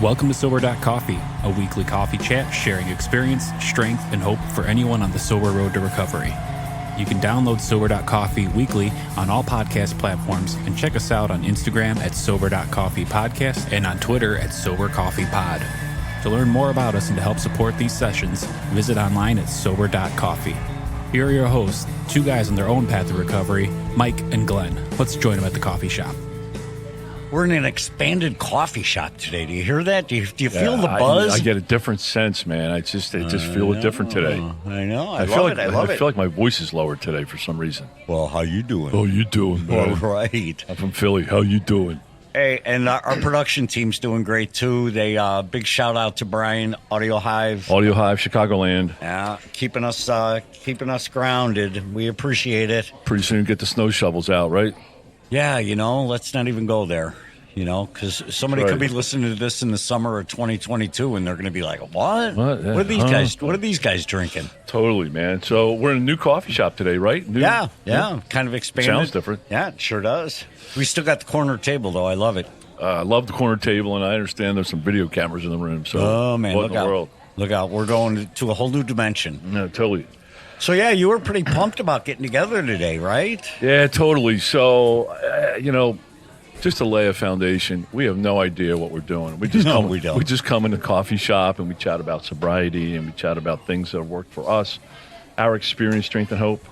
Welcome to Sober.Coffee, a weekly coffee chat sharing experience, strength, and hope for anyone on the sober road to recovery. You can download Sober.Coffee weekly on all podcast platforms and check us out on Instagram at Sober.Coffee Podcast and on Twitter at Sober.Coffee Pod. To learn more about us and to help support these sessions, visit online at Sober.Coffee. Here are your hosts, two guys on their own path to recovery, Mike and Glenn. Let's join them at the coffee shop. We're in an expanded coffee shop today. Do you hear that? Do you feel the buzz? I get a different sense, man. I just feel it different today. I know. I feel love it. I feel like my voice is lower today for some reason. Well, how you doing? How you doing, man? All right. I'm from Philly. How you doing? Hey, and our production team's doing great too. They big shout out to Brian, Audio Hive, Chicagoland. Yeah, keeping us grounded. We appreciate it. Pretty soon get the snow shovels out, right? Yeah, let's not even go there. Because somebody could be listening to this in the summer of 2022, and they're going to be like, "What? What are these guys? What are these guys drinking?" Totally, man. So we're in a new coffee shop today, right? Yeah. Kind of expanded. Sounds different. Yeah, it sure does. We still got the corner table, though. I love it. I love the corner table, and I understand there's some video cameras in the room. So, oh man, what in the world? Look out! We're going to a whole new dimension. No, totally. So yeah, you were pretty pumped about getting together today, right? Yeah, totally. So, just to lay a foundation, we have no idea what we're doing. We don't. We just come in the coffee shop and we chat about sobriety and we chat about things that have worked for us, our experience, strength, and hope,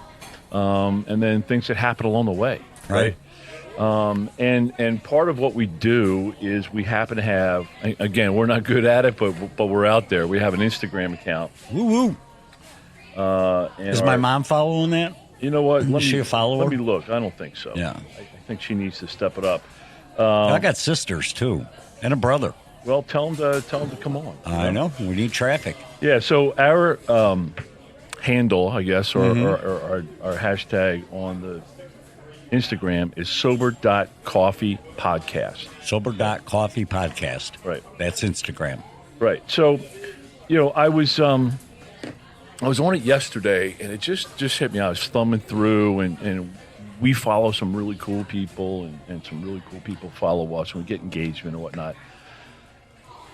and then things that happen along the way, right? And part of what we do is we happen to have, again, we're not good at it, but we're out there. We have an Instagram account. Woo woo. Is my mom following that? You know what? Is she a follower? Let me look. I don't think so. Yeah. I think she needs to step it up. I got sisters, too, and a brother. Well, tell them to come on. I know. We need traffic. Yeah, so our handle, I guess, or our hashtag on the Instagram is Sober.Coffee Podcast. Sober.Coffee Podcast. Right. That's Instagram. Right. So, I was on it yesterday, and it just hit me. I was thumbing through, and we follow some really cool people, and some really cool people follow us, and we get engagement and whatnot.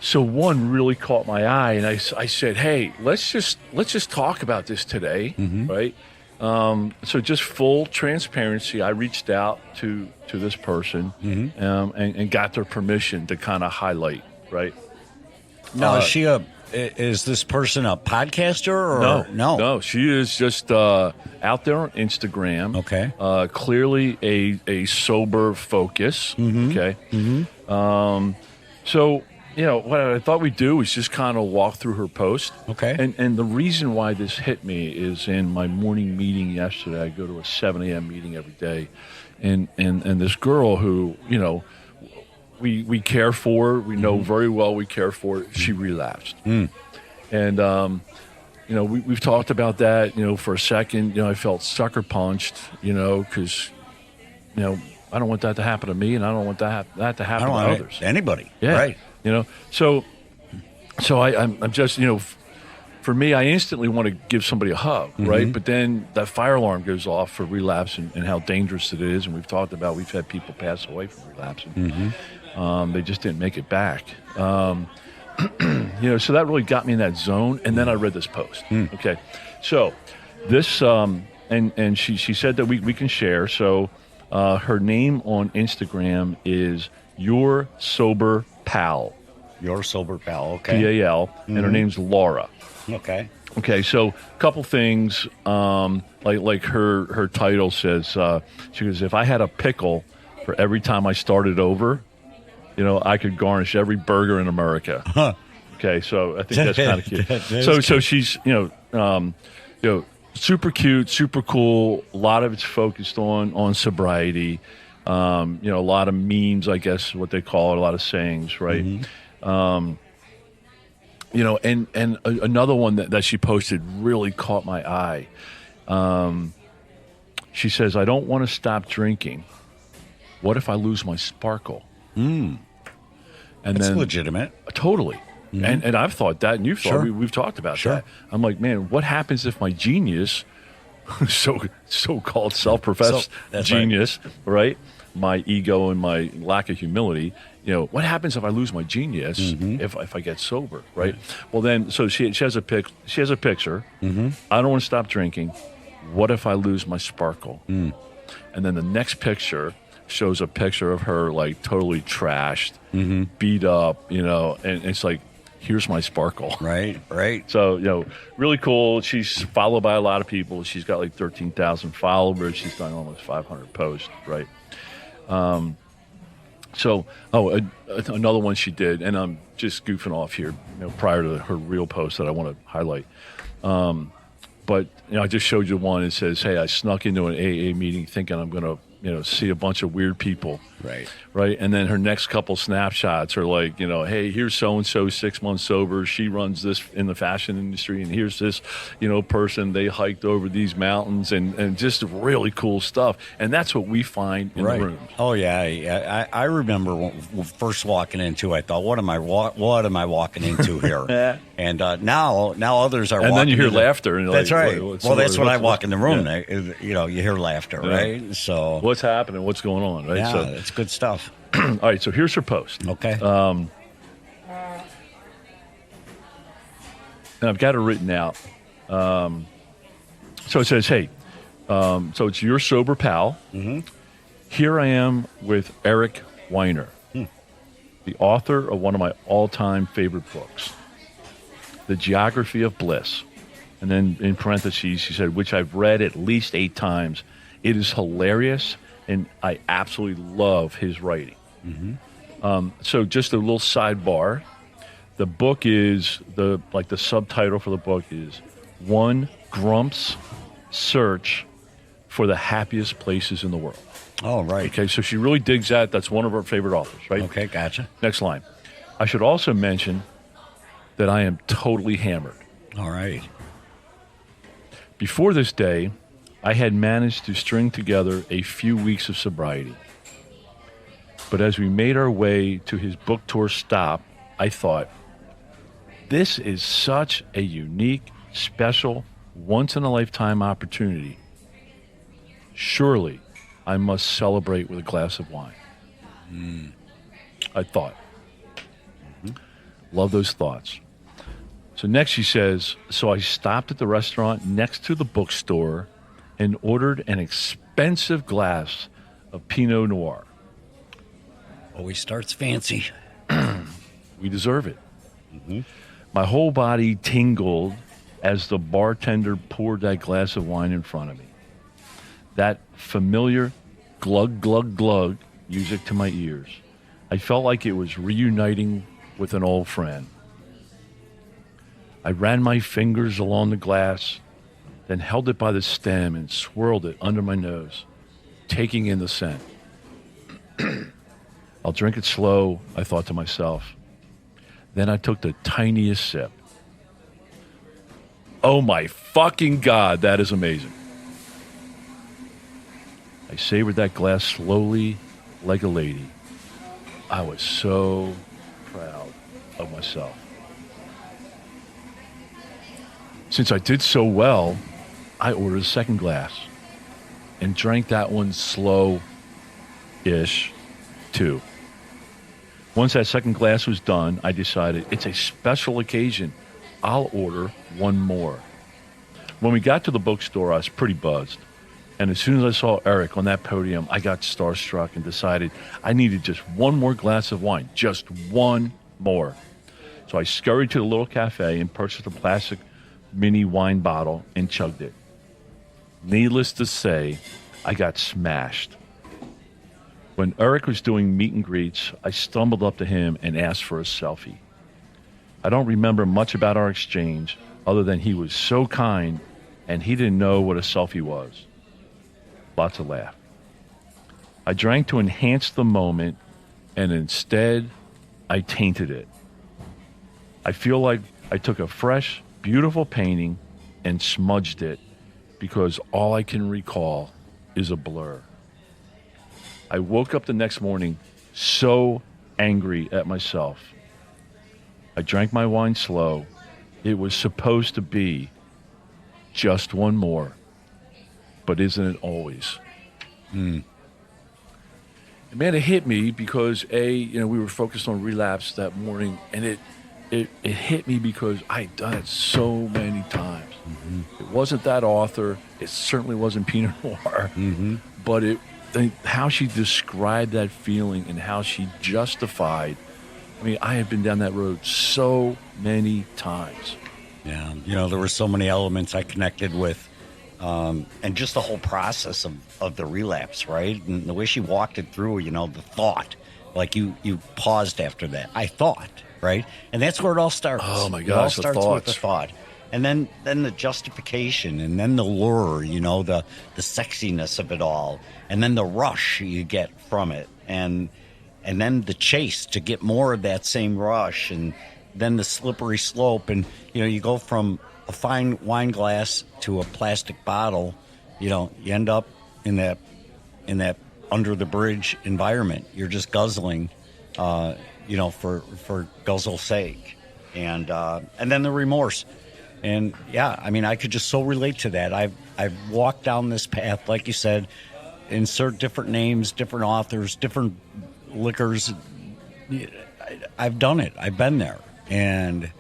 So one really caught my eye, and I said, "Hey, let's just talk about this today, right?" So just full transparency, I reached out to this person and got their permission to kind of highlight, right? Now, is this person a podcaster or no? She is just out there on Instagram. Okay. Clearly a sober focus. Okay. So what I thought we'd do is just kind of walk through her post. Okay. And the reason why this hit me is in my morning meeting yesterday. I go to a 7 a.m. meeting every day, and this girl who we care for, we know very well we care for, she relapsed. And, we've talked about that, for a second. I felt sucker punched, because, I don't want that to happen to me, and I don't want that to happen to others. Anybody. Yeah. Right. So I'm just, for me, I instantly want to give somebody a hug, right? But then that fire alarm goes off for relapse and how dangerous it is. And we've talked about, we've had people pass away from relapse. And, they just didn't make it back. So that really got me in that zone. And then I read this post. Okay. So this, and she said that we can share. So her name on Instagram is Your Sober Pal. Your Sober Pal. Okay. PAL. And her name's Laura. Okay. Okay. So a couple things, like her title says, she goes, if I had a pickle for every time I started over, I could garnish every burger in America. Huh. Okay, so I think that's kind of cute. So she's, super cute, super cool. A lot of it's focused on sobriety. A lot of memes, I guess, what they call it. A lot of sayings, right? And another one that she posted really caught my eye. She says, "I don't want to stop drinking. What if I lose my sparkle?" And that's then legitimate. Totally. And I've thought that, and you've thought, we've talked about that. I'm like, man, what happens if my genius, so-called self-professed genius, right? My ego and my lack of humility what happens if I lose my genius if I get sober, right? Well, then, so she has a picture. I don't want to stop drinking. What if I lose my sparkle? And then the next picture shows a picture of her like totally trashed, beat up, and it's like, here's my sparkle. Right. So, really cool. She's followed by a lot of people. She's got like 13,000 followers. She's done almost 500 posts, right? Another one she did, and I'm just goofing off here, prior to her real post that I want to highlight. But I just showed you one. It says, "Hey, I snuck into an AA meeting thinking I'm going to, see a bunch of weird people." Right. And then her next couple snapshots are like, "Hey, here's so-and-so 6 months sober. She runs this in the fashion industry. And here's this, person. They hiked over these mountains and just really cool stuff." And that's what we find in the rooms. Oh, yeah. I remember when first walking into, I thought, what am I walking into here? And now others are walking. And then you hear laughter. And that's like, right. That's when I walk in the room. Yeah. You hear laughter, right? So what's happening? What's going on, right? Yeah, So it's good stuff. all right, so here's her post. Okay. And I've got it written out. So it says, "Hey, so it's your sober pal. Here I am with Eric Weiner, the author of one of my all-time favorite books, The Geography of Bliss." And then in parentheses, she said, "which I've read at least 8 times. It is hilarious, and I absolutely love his writing." So just a little sidebar. The book is, the subtitle for the book is One Grump's Search for the Happiest Places in the World. Oh, right. Okay, so she really digs that. That's one of her favorite authors, right? Okay, gotcha. Next line. "I should also mention that I am totally hammered. All right. Before this day, I had managed to string together a few weeks of sobriety. But as we made our way to his book tour stop, I thought, this is such a unique, special, once-in-a-lifetime opportunity. Surely I must celebrate with a glass of wine." I thought. Love those thoughts. So next she says, "So I stopped at the restaurant next to the bookstore and ordered an expensive glass of Pinot Noir. Always starts fancy. We deserve it. My whole body tingled as the bartender poured that glass of wine in front of me. That familiar glug, glug, glug music to my ears. I felt like it was reuniting with an old friend. I ran my fingers along the glass, then held it by the stem and swirled it under my nose, taking in the scent. I'll drink it slow, I thought to myself. Then I took the tiniest sip. Oh my fucking God, that is amazing. I savored that glass slowly, like a lady. I was so proud of myself. Since I did so well, I ordered a second glass and drank that one slow-ish too. Once that second glass was done, I decided it's a special occasion. I'll order one more. When we got to the bookstore, I was pretty buzzed. And as soon as I saw Eric on that podium, I got starstruck and decided I needed just one more glass of wine, just one more. So I scurried to the little cafe and purchased a plastic mini wine bottle and chugged it. Needless to say, I got smashed. When Eric was doing meet and greets, I stumbled up to him and asked for a selfie. I don't remember much about our exchange other than he was so kind and he didn't know what a selfie was. Lots of laugh. I drank to enhance the moment and instead I tainted it. I feel like I took a fresh, beautiful painting and smudged it because all I can recall is a blur. I woke up the next morning so angry at myself. I drank my wine slow. It was supposed to be just one more, but isn't it always? And Man, it hit me because we were focused on Relapse that morning, and it hit me because I'd done it so many times. It wasn't that author. It certainly wasn't Pinot Noir. But how she described that feeling and how she justified. I mean, I have been down that road so many times. Yeah, there were so many elements I connected with. And just the whole process of the relapse, right? And the way she walked it through, the thought, like you paused after that. I thought, right? And that's where it all starts. Oh my gosh, it all starts with the thought. And then the justification, and then the lure, the sexiness of it all, and then the rush you get from it, and then the chase to get more of that same rush, and then the slippery slope, and you go from a fine wine glass to a plastic bottle, you end up in that under the bridge environment. You're just guzzling, for guzzle's sake, and then the remorse, and yeah, I mean, I could just so relate to that. I've walked down this path, like you said, insert different names, different authors, different liquors. I've done it. I've been there, and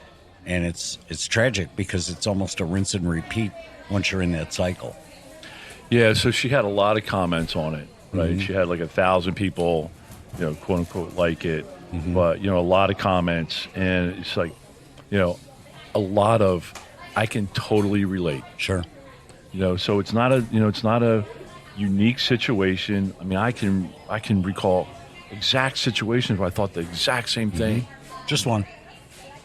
it's tragic because it's almost a rinse and repeat once you're in that cycle. Yeah, so she had a lot of comments on it, right? She had like 1,000 people, quote unquote, like it, but a lot of comments, and it's like, a lot of, I can totally relate. Sure. So it's not a unique situation. I mean, I can recall exact situations where I thought the exact same thing. Just one.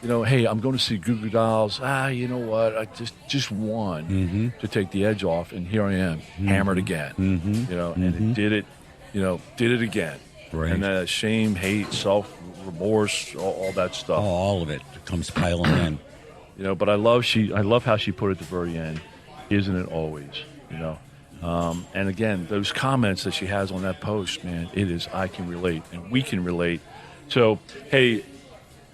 Hey, I'm going to see Goo Goo Dolls. You know what? I just won to take the edge off, and here I am, hammered again. And it did it again. Right. And that shame, hate, self-remorse, all that stuff. Oh, all of it comes piling in. But I love how she put it at the very end. Isn't it always? And again, those comments that she has on that post, man, it is, I can relate, and we can relate. So, hey,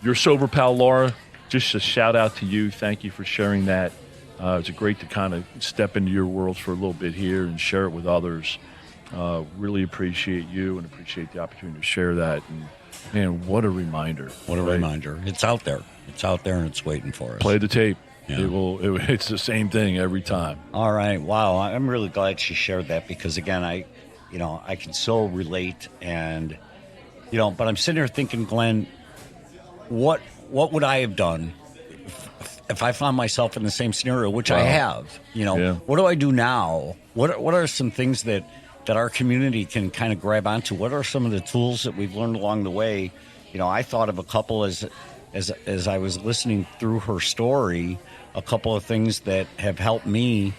your sober pal, Laura, just a shout out to you. Thank you for sharing that. It's great to kind of step into your world for a little bit here and share it with others. Really appreciate you and appreciate the opportunity to share that. And man, what a reminder. What a reminder. It's out there. It's out there and it's waiting for us. Play the tape. Yeah. It's the same thing every time. All right. Wow. I'm really glad she shared that because, again, I can so relate. And, but I'm sitting here thinking, Glenn, what would I have done if I found myself in the same scenario, which I have? What do I do now? What are some things that our community can kind of grab onto? What are some of the tools that we've learned along the way? I thought of a couple as I was listening through her story, a couple of things that have helped me.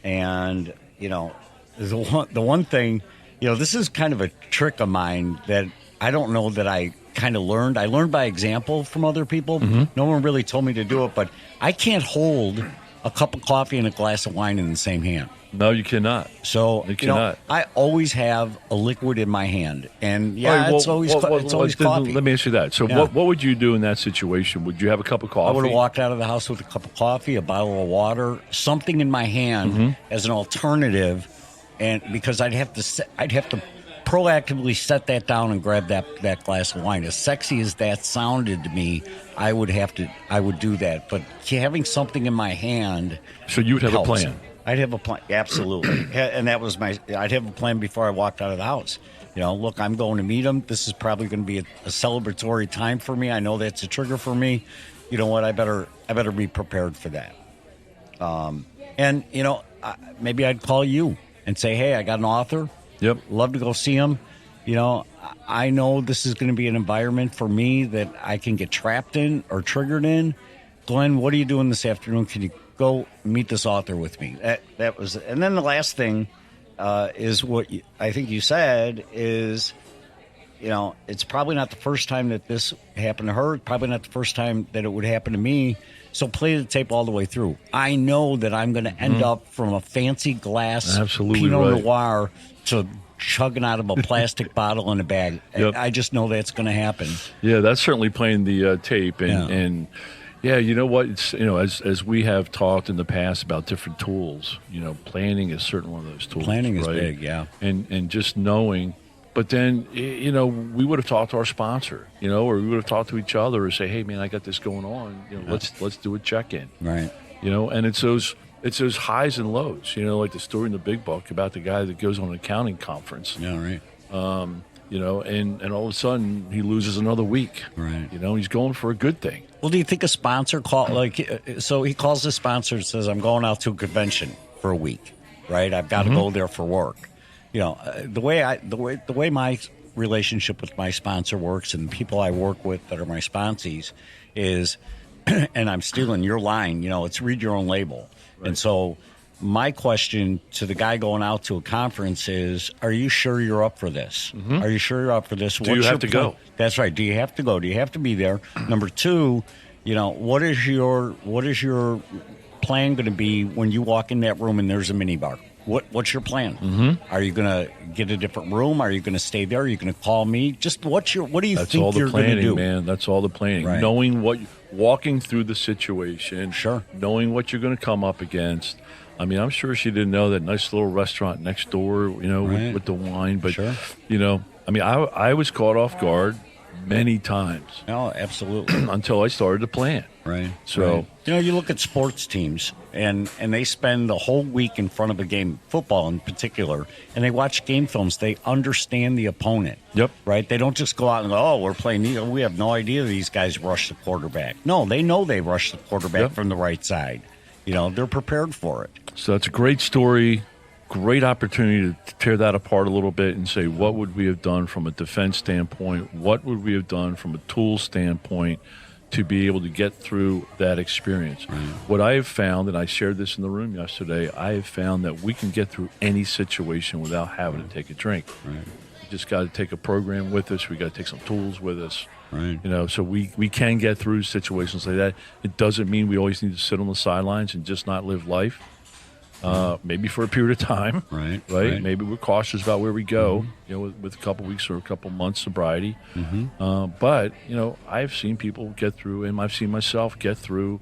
And, the one thing, this is kind of a trick of mine that I don't know that I kind of learned. I learned by example from other people. No one really told me to do it, but I can't hold a cup of coffee and a glass of wine in the same hand. No, you cannot. So, you cannot. I always have a liquid in my hand. And, it's always coffee. Let me ask you that. So what would you do in that situation? Would you have a cup of coffee? I would have walked out of the house with a cup of coffee, a bottle of water, something in my hand as an alternative, and because I'd have to proactively set that down and grab that glass of wine. As sexy as that sounded to me, I would do that. But having something in my hand, so you would have helps. a plan. I'd have a plan, absolutely. And that was I'd have a plan before I walked out of the house. Look, I'm going to meet him. This is probably going to be a celebratory time for me. I know that's a trigger for me. You know what? I better be prepared for that. And maybe I'd call you and say, hey, I got an author. Yep. Love to go see him. I know this is going to be an environment for me that I can get trapped in or triggered in. Glenn, what are you doing this afternoon? Can you go meet this author with me? That was, and then the last thing is what I think you said is, it's probably not the first time that this happened to her. Probably not the first time that it would happen to me. So play the tape all the way through. I know that I'm going to end up from a fancy glass Pinot Noir to chugging out of a plastic bottle in a bag. Yep. I just know that's going to happen. Yeah, that's certainly playing the tape. And yeah, you know what? It's, as we have talked in the past about different tools, planning is certainly one of those tools. Planning is big, yeah. And just knowing But then, you know, we would have talked to our sponsor, you know, or we would have talked to each other and say, hey, man, I got this going on. You know, let's do a check-in. Right. You know, and it's those highs and lows, you know, like the story in the big book about the guy that goes on an accounting conference. Yeah, right. You know, and all of a sudden he loses another week. Right. You know, he's going for a good thing. Well, do you think a sponsor so he calls the sponsor and says, I'm going out to a convention for a week, right? I've got to go there for work. You know, the way my relationship with my sponsor works and the people I work with that are my sponsees is, and I'm stealing your line, you know, it's read your own label. Right. And so my question to the guy going out to a conference is, are you sure you're up for this? Mm-hmm. Are you sure you're up for this? Do you have to go? That's right. Do you have to go? Do you have to be there? Number two, you know, what is your plan going to be when you walk in that room and there's a minibar? What's your plan? Mm-hmm. Are you going to get a different room? Are you going to stay there? Are you going to call me? Just what do you think you're going to do? Man, that's all the planning. Right. Knowing walking through the situation. Sure. Knowing what you're going to come up against. I mean, I'm sure she didn't know that nice little restaurant next door, you know, right. with the wine. But, sure. You know, I mean, I was caught off guard many times. Oh, absolutely. Until I started to plan. Right. So, right. You know, you look at sports teams and they spend the whole week in front of a game, football in particular, and they watch game films. They understand the opponent. Yep. Right? They don't just go out and go, oh, we're playing. We have no idea these guys rush the quarterback. No, they know they rush the quarterback from the right side. You know, they're prepared for it. So that's a great story. Great opportunity to tear that apart a little bit and say, what would we have done from a defense standpoint? What would we have done from a tool standpoint to be able to get through that experience? Right. What I have found, and I shared this in the room yesterday, I have found that we can get through any situation without having to take a drink. Right. We just got to take a program with us. We got to take some tools with us. Right. You know, so we can get through situations like that. It doesn't mean we always need to sit on the sidelines and just not live life. Maybe for a period of time, right? Maybe we're cautious about where we go, you know, with a couple weeks or a couple months sobriety. But you know, I've seen people get through, and I've seen myself get through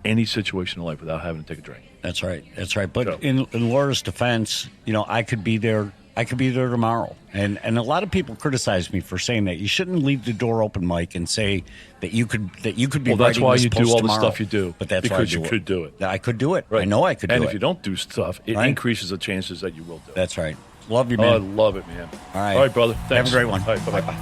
any situation in life without having to take a drink. That's right. That's right. But in Laura's defense, you know, I could be there. I could be there tomorrow. And a lot of people criticize me for saying that. You shouldn't leave the door open, Mike, and say that you could be. Well, that's why you do all tomorrow. the stuff you do. But that's because why you could do it. I could do it. Right. I know I could do it. And if you don't do stuff, it increases the chances that you will do it. That's right. Love you, man. I love it, man. All right. All right, brother. Thanks. Have a great one. All right, bye-bye.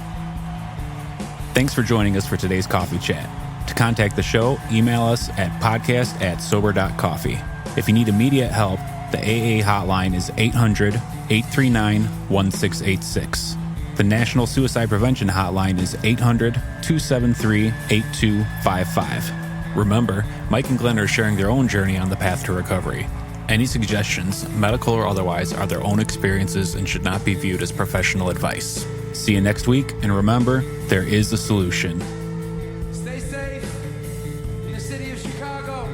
Thanks for joining us for today's coffee chat. To contact the show, email us at podcast@Sober.Coffee. If you need immediate help, the AA hotline is 800-839-1686. The National Suicide Prevention Hotline is 800-273-8255. Remember, Mike and Glenn are sharing their own journey on the path to recovery. Any suggestions, medical or otherwise, are their own experiences and should not be viewed as professional advice. See you next week, and remember, there is a solution. Stay safe in the city of Chicago.